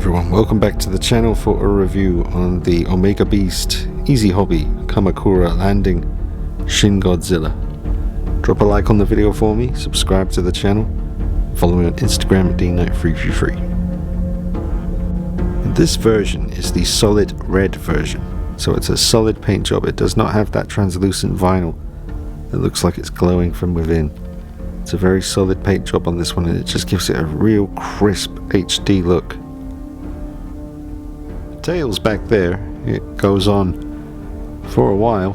everyone, welcome back to the channel for a review on the Omega Beast Ezhobi Kamakura landing Shin Godzilla. Drop a like on the video for me, subscribe to the channel, follow me on Instagram at dnight333. This version is the solid red version, so it's a solid paint job. It does not have that translucent vinyl that looks like it's glowing from within. It's a very solid paint job on this one, and it just gives it a real crisp HD look. Tail's back there. It goes on for a while.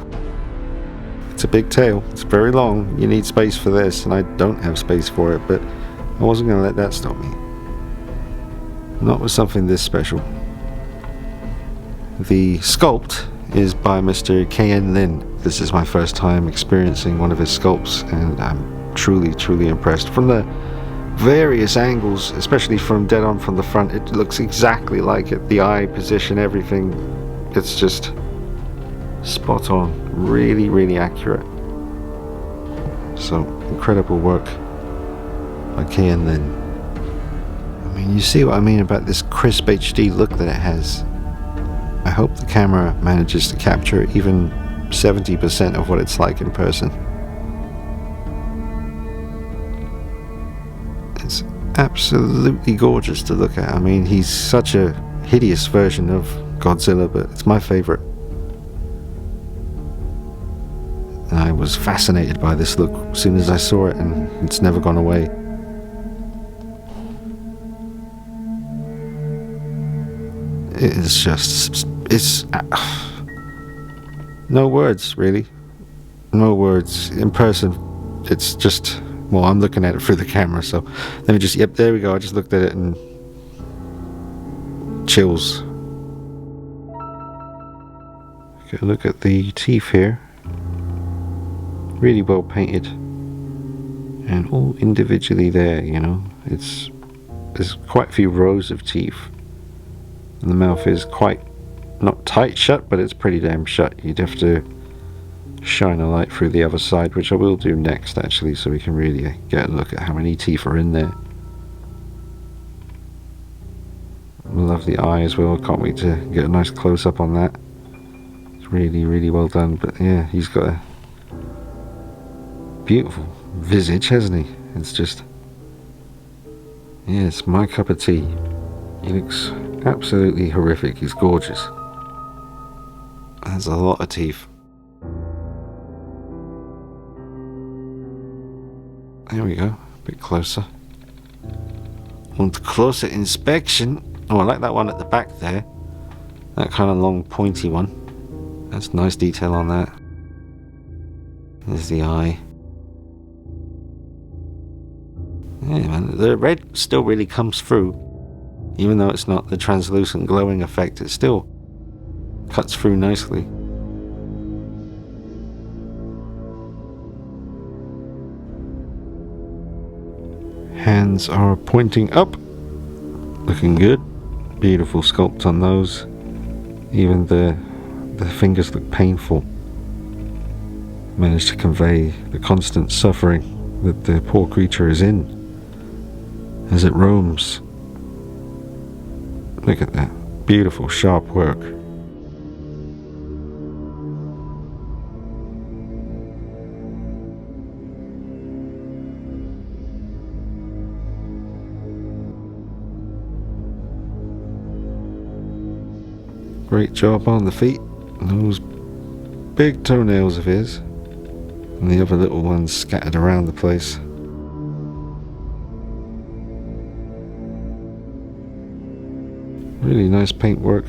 It's a big tail. It's very long. You need space for this, and I don't have space for it, but I wasn't going to let that stop me. Not with something this special. The sculpt is by Mr. KN Lin. This is my first time experiencing one of his sculpts, and I'm truly impressed. From the various angles, especially from dead on from the front, it looks exactly like it. The eye position, everything, it's just spot on. Really accurate. So incredible work by KN Lin. I mean, you see what I mean about this crisp HD look that it has. I hope the camera manages to capture even 70% of what it's like in person. It's absolutely gorgeous to look at. I mean, he's such a hideous version of Godzilla, but it's my favorite. And I was fascinated by this look as soon as I saw it, and it's never gone away. It's just, it's no words, really. No words. In person, it's just, well, I'm looking at it through the camera, so let me just, yep, there we go. I just looked at it and chills. Okay, look at the teeth here. Really well painted. And all individually there, you know. There's quite a few rows of teeth. And the mouth is quite, not tight shut, but it's pretty damn shut. You'd have to shine a light through the other side, which I will do next actually, so we can really get a look at how many teeth are in there. Love the eye as well. Can't wait to get a nice close-up on that. It's really well done. But yeah, he's got a beautiful visage, hasn't he? It's just, yeah, it's my cup of tea. He looks absolutely horrific. He's gorgeous. There's a lot of teeth. There we go, a bit closer. On closer inspection. Oh, I like that one at the back there. That kind of long pointy one. That's nice detail on that. There's the eye. Yeah, man, the red still really comes through. Even though it's not the translucent glowing effect, it still cuts through nicely. Hands are pointing up, looking good. Beautiful sculpt on those. Even the fingers look painful. Managed to convey the constant suffering that the poor creature is in as it roams. Look at that. Beautiful, sharp work. Great job on the feet. And those big toenails of his. And the other little ones scattered around the place. Really nice paint work.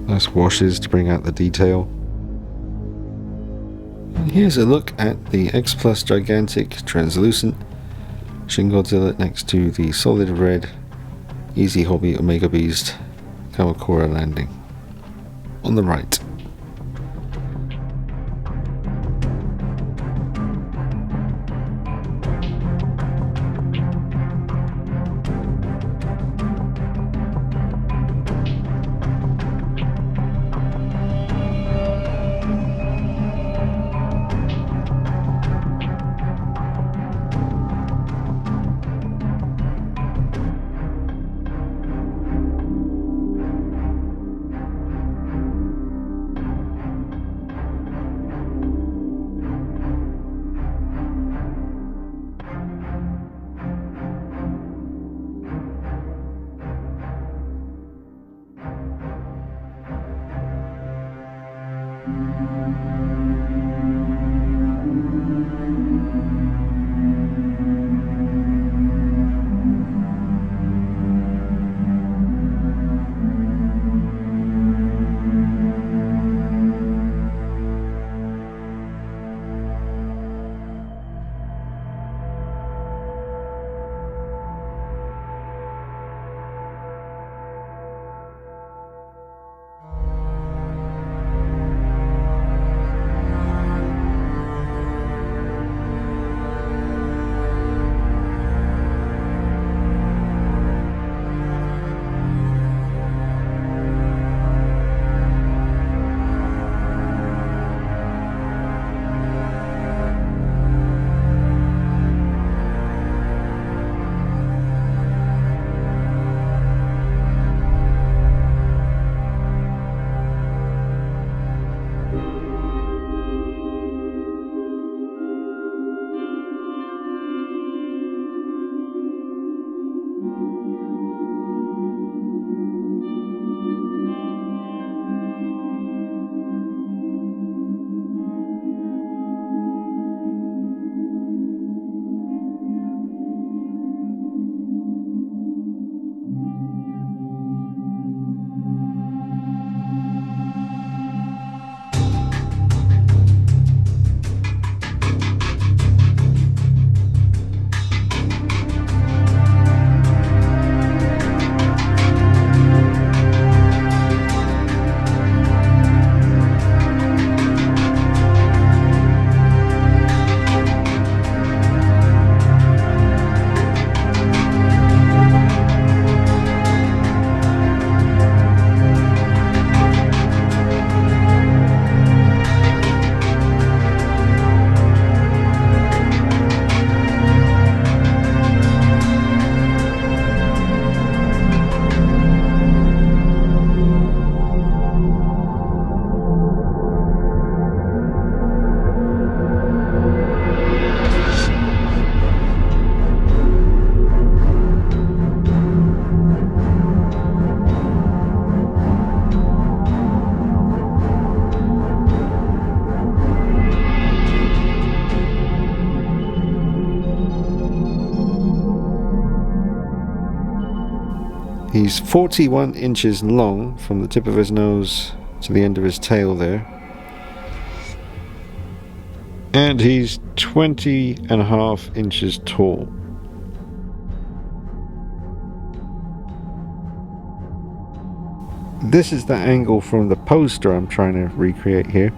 Nice washes to bring out the detail. And here's a look at the X Plus gigantic translucent Shin Godzilla next to the solid red Ezhobi Omega Beast Kamakura landing. On the right. He's 41 inches long from the tip of his nose to the end of his tail there. And he's 20.5 inches tall. This is the angle from the poster I'm trying to recreate here.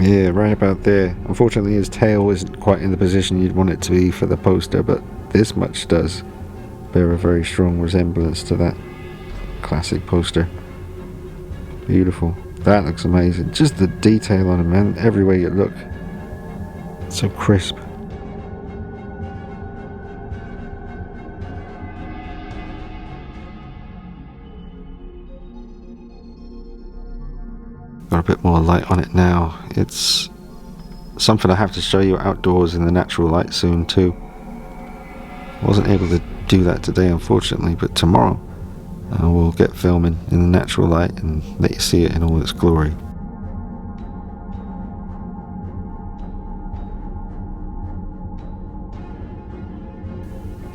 Yeah, right about there. Unfortunately his tail isn't quite in the position you'd want it to be for the poster, but this much does bear a very strong resemblance to that classic poster. Beautiful. That looks amazing. Just the detail on him, man. Every way you look. So crisp. Got a bit more light on it now. It's something I have to show you outdoors in the natural light soon too. Wasn't able to do that today unfortunately, but tomorrow we'll get filming in the natural light and let you see it in all its glory.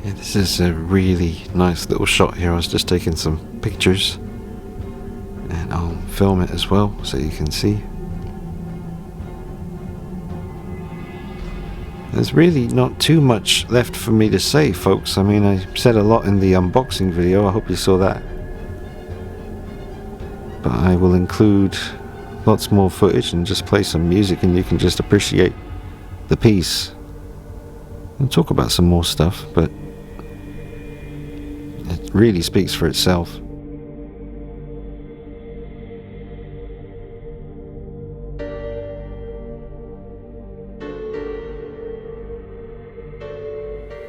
Yeah, this is a really nice little shot here. I was just taking some pictures and I'll film it as well so you can see. There's really not too much left for me to say, folks. I mean, I said a lot in the unboxing video. I hope you saw that. But I will include lots more footage and just play some music and you can just appreciate the piece. We'll talk about some more stuff, but it really speaks for itself.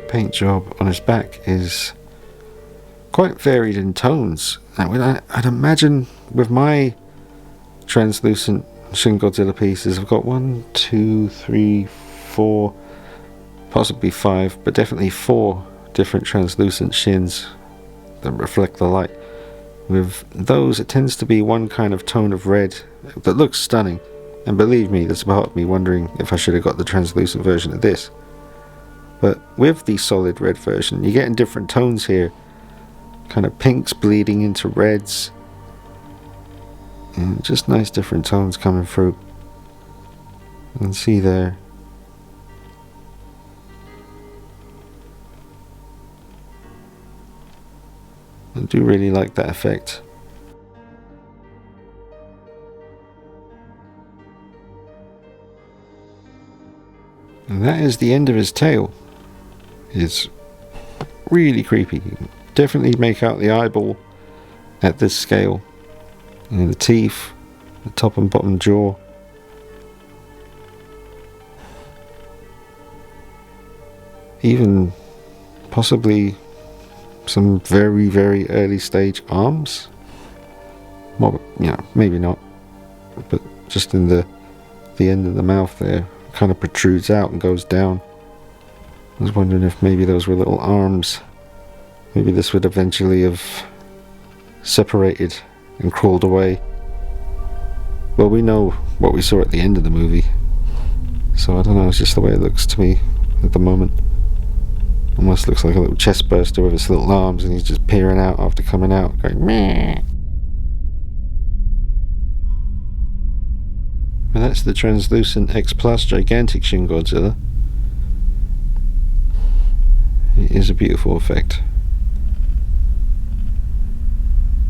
Paint job on his back is quite varied in tones. I'd imagine with my translucent Shin Godzilla pieces, I've got 1, 2, 3, 4, possibly 5, but definitely 4 different translucent shins that reflect the light. With those, it tends to be one kind of tone of red that looks stunning. And believe me, there's a part of me wondering if I should have got the translucent version of this. But with the solid red version, you're getting different tones here. Kind of pinks bleeding into reds. And just nice different tones coming through. You can see there. I do really like that effect. And that is the end of his tail. It's really creepy. You can definitely make out the eyeball at this scale. And the teeth, the top and bottom jaw. Even possibly some very, very early stage arms. Well, you know, maybe not. But just in the end of the mouth there, kind of protrudes out and goes down. I was wondering if maybe those were little arms. Maybe this would eventually have separated and crawled away. Well, we know what we saw at the end of the movie. So I don't know, it's just the way it looks to me at the moment. Almost looks like a little chest burster with his little arms, and he's just peering out after coming out, going meh. And that's the translucent X Plus gigantic Shin Godzilla. It is a beautiful effect.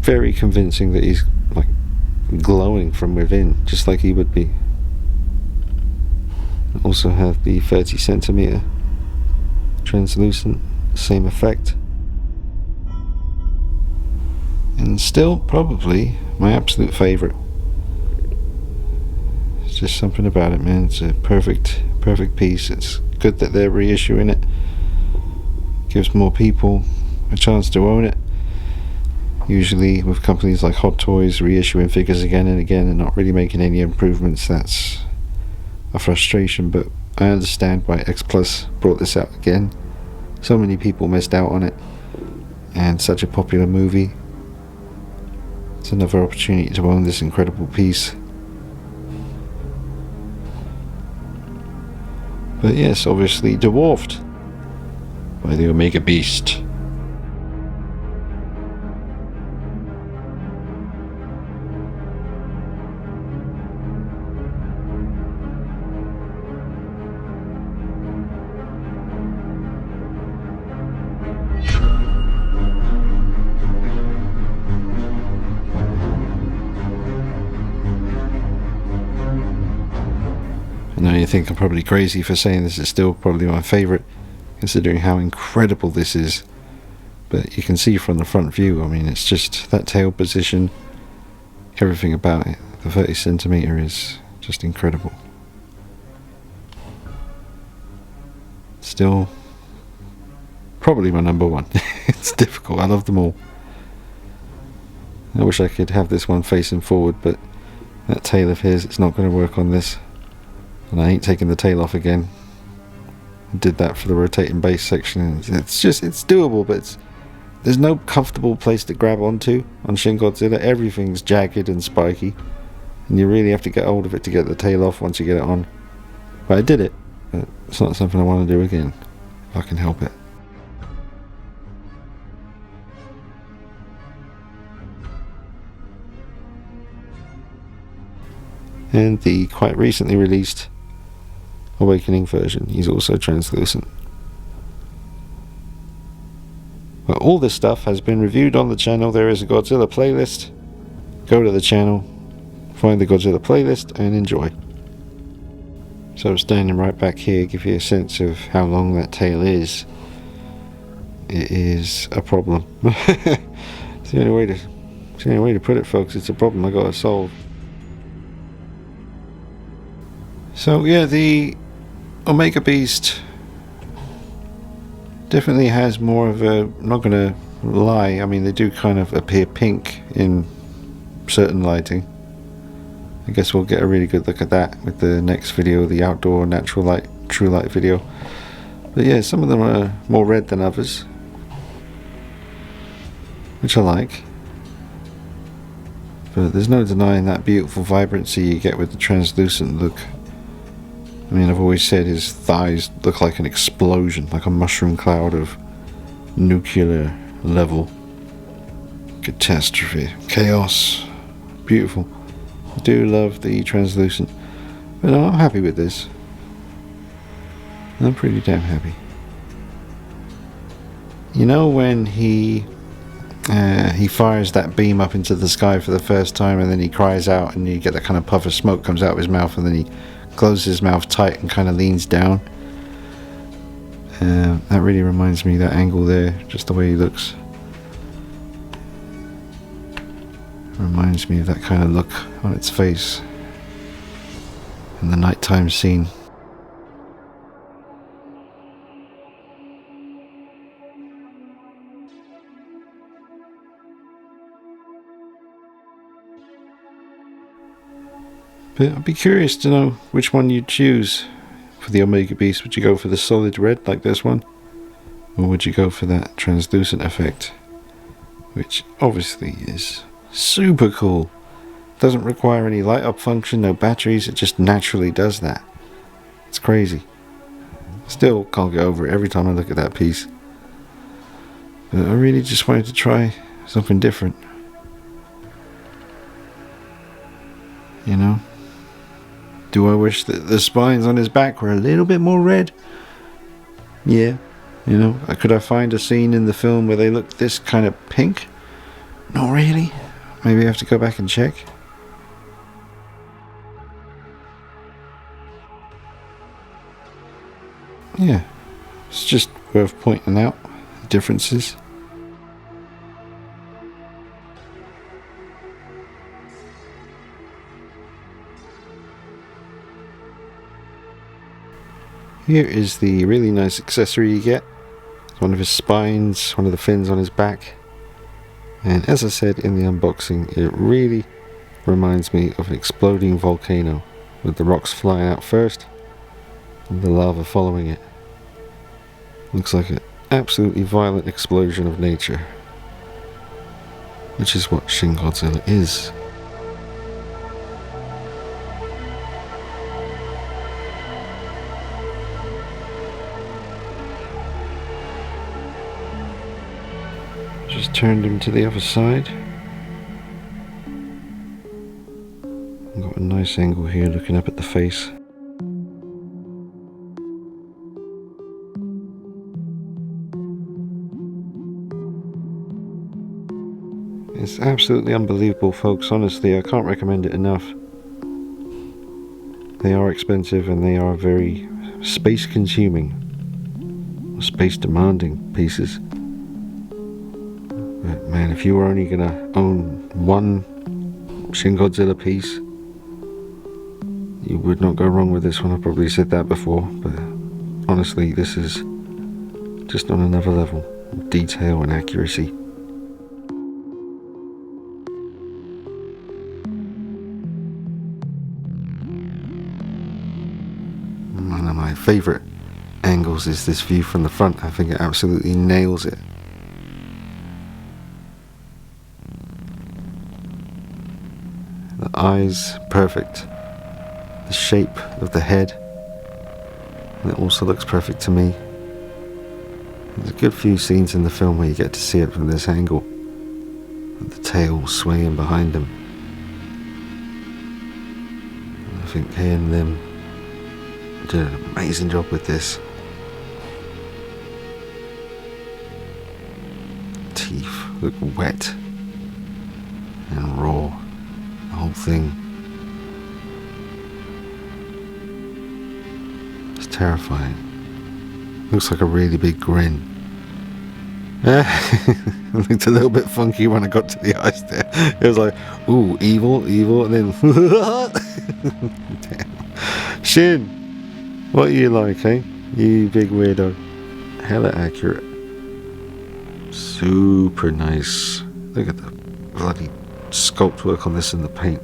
Very convincing that he's like glowing from within, just like he would be. Also have the 30 centimeter translucent, same effect. And still probably my absolute favourite. It's just something about it, man. It's a perfect piece. It's good that they're reissuing it. Gives more people a chance to own it. Usually with companies like Hot Toys reissuing figures again and again and not really making any improvements, that's a frustration, but I understand why X Plus brought this out again. So many people missed out on it, and such a popular movie. It's another opportunity to own this incredible piece. But yes, obviously dwarfed by the Omega Beast. I know you think I'm probably crazy for saying this is still probably my favourite, considering how incredible this is. But you can see from the front view, I mean, it's just that tail position, everything about it. The 30 centimeter is just incredible. Still, probably my number one. It's difficult, I love them all. I wish I could have this one facing forward, but that tail of his, it's not going to work on this. And I ain't taking the tail off again. I did that for the rotating base section, and it's doable, but there's no comfortable place to grab onto on Shin Godzilla. Everything's jagged and spiky, and you really have to get hold of it to get the tail off once you get it on. But I did it, but it's not something I want to do again, if I can help it. And the quite recently released Awakening version, he's also translucent. But all this stuff has been reviewed on the channel. There is a Godzilla playlist. Go to the channel, find the Godzilla playlist, and enjoy. So standing right back here, give you a sense of how long that tail is. It is a problem. It's the only way to put it, folks. It's a problem I gotta solve. So yeah, the Omega Beast definitely has more of a, I'm not gonna lie, I mean they do kind of appear pink in certain lighting. I guess we'll get a really good look at that with the next video, the outdoor natural light, true light video. But yeah, some of them are more red than others, which I like. But there's no denying that beautiful vibrancy you get with the translucent look. I mean, I've always said his thighs look like an explosion, like a mushroom cloud of nuclear level catastrophe, chaos. Beautiful. I do love the translucent, but no, I'm happy with this. I'm pretty damn happy. You know when he fires that beam up into the sky for the first time, and then he cries out, and you get that kind of puff of smoke comes out of his mouth, and then he closes his mouth tight and kind of leans down. That really reminds me, that angle there, just the way he looks. Reminds me of that kind of look on its face in the nighttime scene. But I'd be curious to know which one you'd choose for the Omega Beast. Would you go for the solid red like this one? Or would you go for that translucent effect? Which obviously is super cool. Doesn't require any light up function, no batteries, it just naturally does that. It's crazy. Still can't get over it every time I look at that piece. But I really just wanted to try something different. You know? Do I wish that the spines on his back were a little bit more red? Yeah. You know, could I find a scene in the film where they look this kind of pink? Not really. Maybe I have to go back and check. Yeah. It's just worth pointing out the differences. Here is the really nice accessory you get. It's one of his spines, one of the fins on his back. And as I said in the unboxing, it really reminds me of an exploding volcano, with the rocks flying out first and the lava following it. Looks like an absolutely violent explosion of nature, which is what Shin Godzilla is. Just turned him to the other side. Got a nice angle here looking up at the face. It's absolutely unbelievable, folks. Honestly, I can't recommend it enough. They are expensive and they are very space consuming, space demanding pieces. But man, if you were only gonna own one Shin Godzilla piece, you would not go wrong with this one. I've probably said that before, but honestly, this is just on another level of detail and accuracy. One of my favourite angles is this view from the front. I think it absolutely nails it. The eyes, perfect. The shape of the head, it also looks perfect to me. There's a good few scenes in the film where you get to see it from this angle, with the tail swaying behind him. I think Kei and Lim did an amazing job with this. Teeth look wet and raw, the whole thing. It's terrifying. Looks like a really big grin. It looked a little bit funky when I got to the eyes there. It was like, ooh, evil, evil, and then damn. Shin, what are you like, eh? You big weirdo. Hella accurate. Super nice. Look at the bloody sculpt work on this in the paint.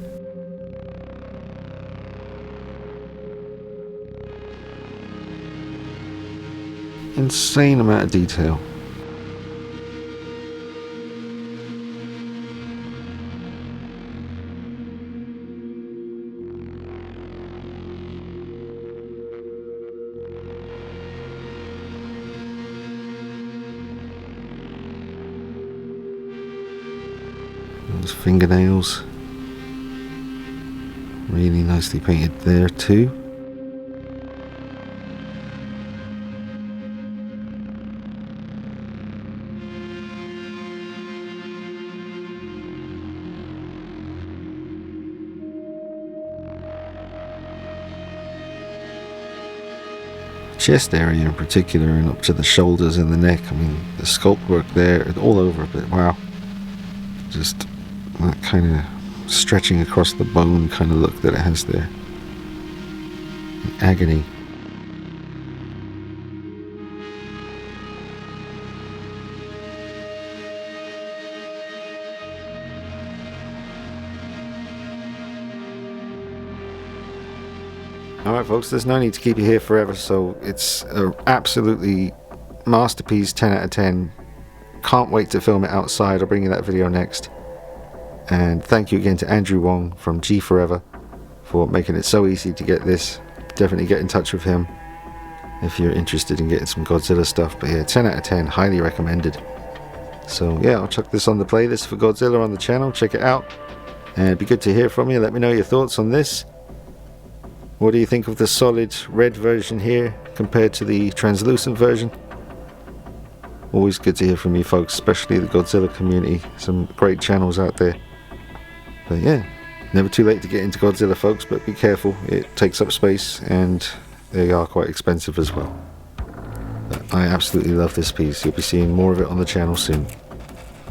Insane amount of detail. His fingernails. Really nicely painted there too. Chest area in particular, and up to the shoulders and the neck. I mean, the sculpt work there, all over, but wow, just that kind of stretching across the bone kind of look that it has there. Agony. Alright folks, there's no need to keep you here forever, so it's an absolutely masterpiece, 10 out of 10. Can't wait to film it outside. I'll bring you that video next. And thank you again to Andrew Wong from G Forever for making it so easy to get this. Definitely get in touch with him if you're interested in getting some Godzilla stuff. But yeah, 10 out of 10, highly recommended. So yeah, I'll chuck this on the playlist for Godzilla on the channel. Check it out. And it'd be good to hear from you. Let me know your thoughts on this. What do you think of the solid red version here compared to the translucent version? Always good to hear from you folks, especially the Godzilla community. Some great channels out there. But yeah, never too late to get into Godzilla folks, but be careful. It takes up space and they are quite expensive as well. But I absolutely love this piece. You'll be seeing more of it on the channel soon.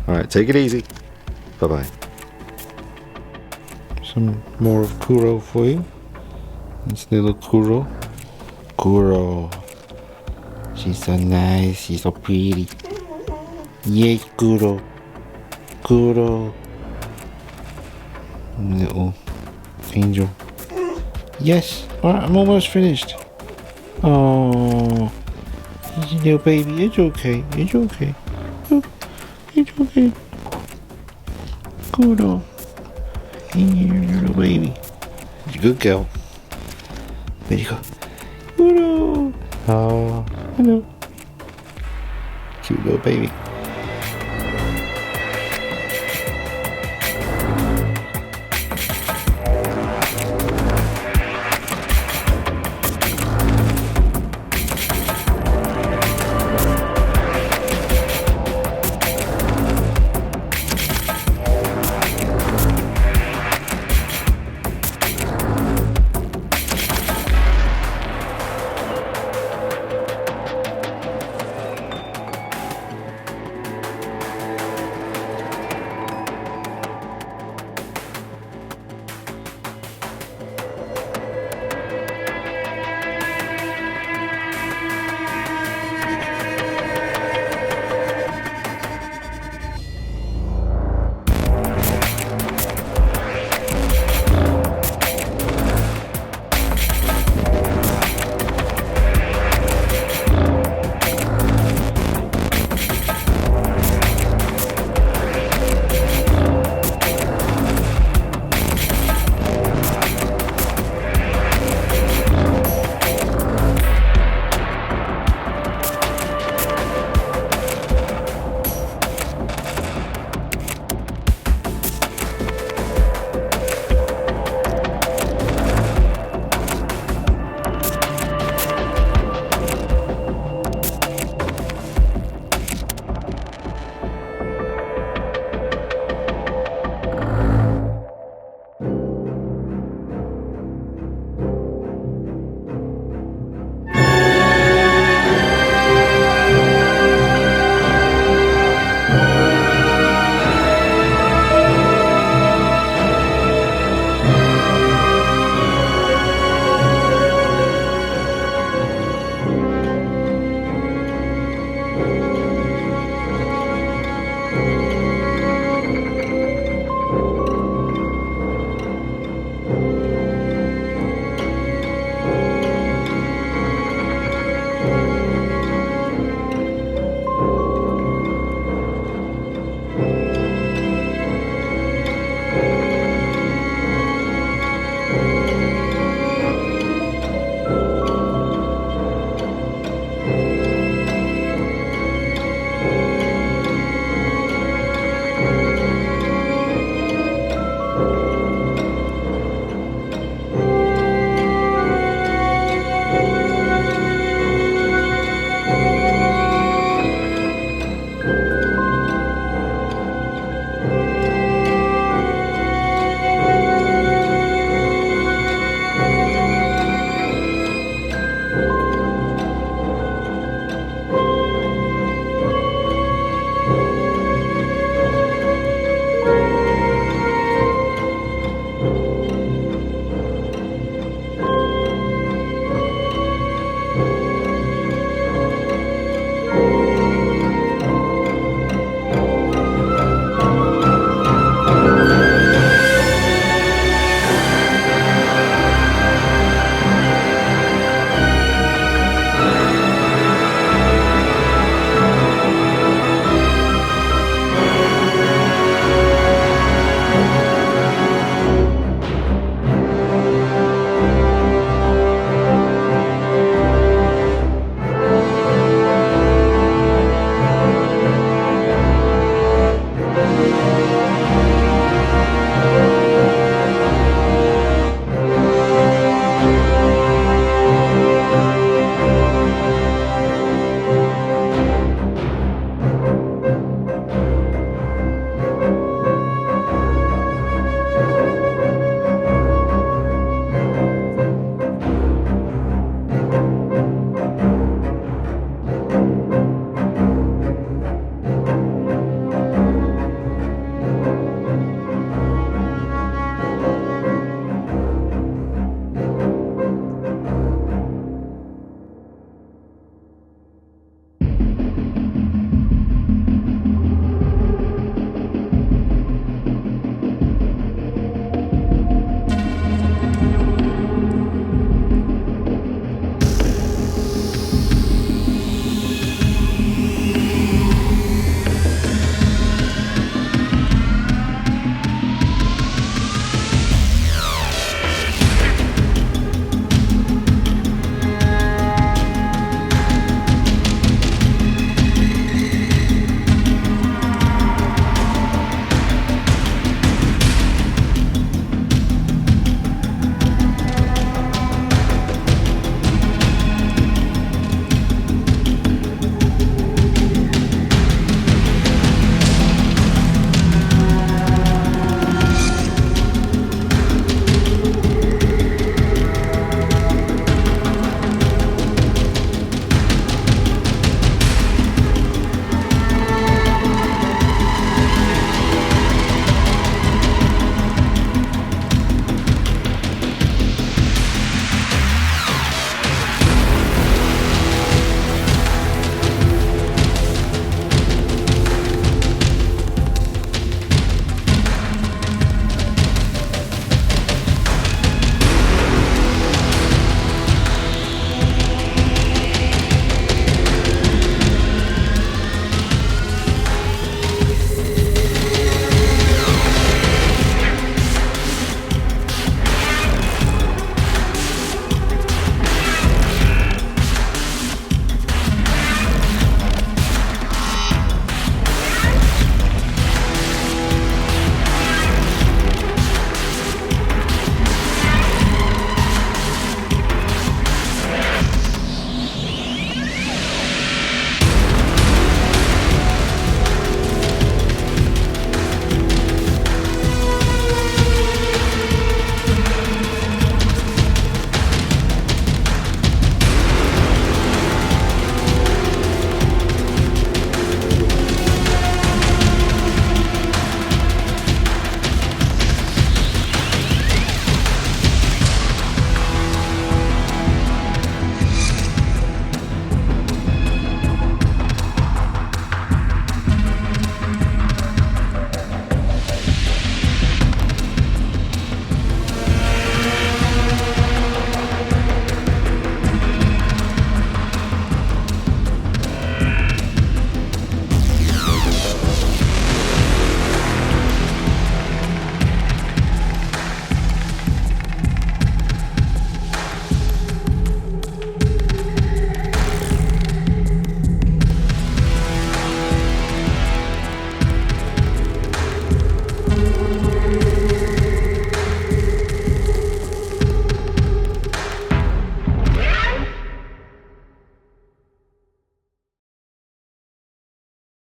Alright, take it easy. Bye bye. Some more of Kuro for you. This little Kuro. Kuro. She's so nice. She's so pretty. Yay, Kuro. Kuro. Little angel. Yes. Alright, I'm almost finished. Oh. He's a little baby. It's okay. It's okay. It's okay. Kuro. Here, little baby. You're a good girl. There you go. Kuro. Oh, hello. Cute little baby.